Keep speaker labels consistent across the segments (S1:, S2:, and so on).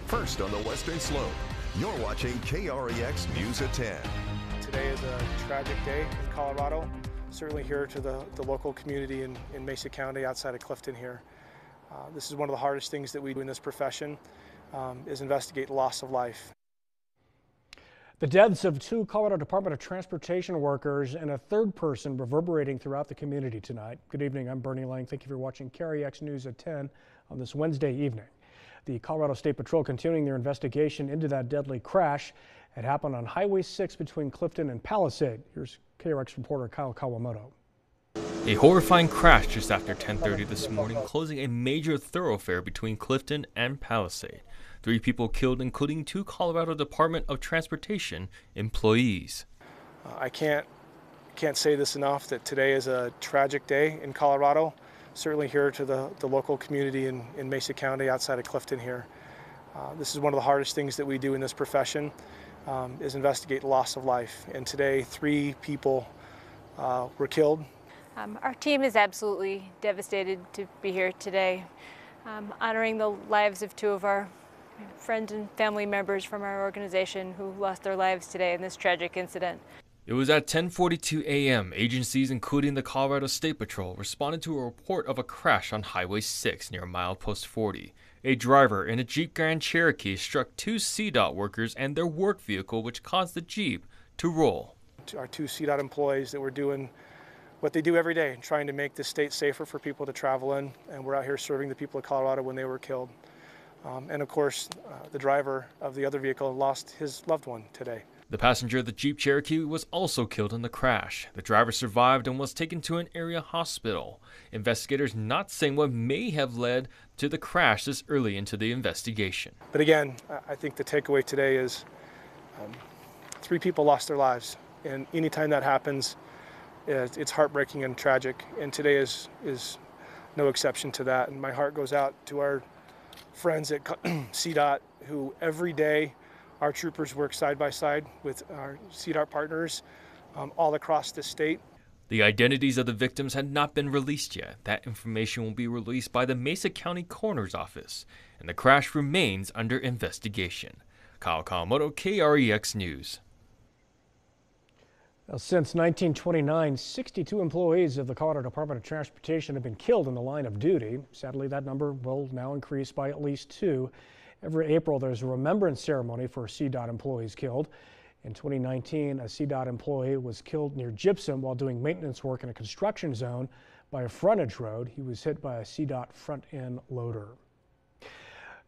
S1: first on the Western Slope. You're watching KREX News at 10.
S2: Today is a tragic day in Colorado, certainly here to the local community in Mesa County outside of Clifton here. This is one of the hardest things that we do in this profession, is investigate loss of life.
S3: The deaths of 2 Colorado Department of Transportation workers and a third person reverberating throughout the community tonight. Good evening, I'm Bernie Lang. Thank you for watching KREX News at 10 on this Wednesday evening. The Colorado State Patrol continuing their investigation into that deadly crash. It happened on Highway 6 between Clifton and Palisade. Here's KREX reporter Kyle Kawamoto.
S4: A horrifying crash just after 10:30 this morning, closing a major thoroughfare between Clifton and Palisade. 3 people killed, including 2 Colorado Department of Transportation employees.
S2: I can't say this enough, that today is a tragic day in Colorado, certainly here to the local community in Mesa County outside of Clifton here. This is one of the hardest things that we do in this profession, is investigate loss of life. And today 3 people were killed.
S5: Our team is absolutely devastated to be here today, honoring the lives of 2 of our friends and family members from our organization who lost their lives today in this tragic incident.
S4: It was at 10:42 a.m. Agencies, including the Colorado State Patrol, responded to a report of a crash on Highway 6 near milepost 40. A driver in a Jeep Grand Cherokee struck 2 CDOT workers and their work vehicle, which caused the Jeep to roll.
S2: Our 2 CDOT employees that were doing what they do every day, trying to make the state safer for people to travel in, and we're out here serving the people of Colorado when they were killed. And of course, the driver of the other vehicle lost his loved one today.
S4: The passenger of the Jeep Cherokee was also killed in the crash. The driver survived and was taken to an area hospital. Investigators not saying what may have led to the crash this early into the investigation.
S2: But again, I think the takeaway today is 3 people lost their lives, and anytime that happens, it's heartbreaking and tragic, and today is no exception to that. And my heart goes out to our friends at CDOT, who every day our troopers work side by side with our CDOT partners all across the state.
S4: The identities of the victims had not been released yet. That information will be released by the Mesa County Coroner's Office, and the crash remains under investigation. Kyle Kawamoto, KREX News.
S3: Since 1929, 62 employees of the Colorado Department of Transportation have been killed in the line of duty. Sadly, that number will now increase by at least 2. Every April, there's a remembrance ceremony for CDOT employees killed. In 2019, a CDOT employee was killed near Gypsum while doing maintenance work in a construction zone by a frontage road. He was hit by a CDOT front-end loader.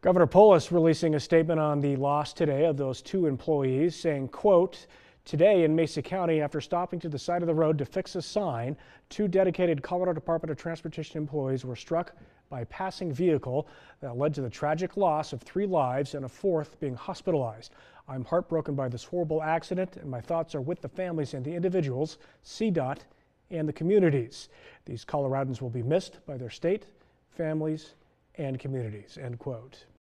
S3: Governor Polis releasing a statement on the loss today of those 2 employees, saying, quote, "Today in Mesa County, after stopping to the side of the road to fix a sign, 2 dedicated Colorado Department of Transportation employees were struck by a passing vehicle that led to the tragic loss of 3 lives and a 4th being hospitalized. I'm heartbroken by this horrible accident, and my thoughts are with the families and the individuals, CDOT, and the communities. These Coloradans will be missed by their state, families, and communities," end quote.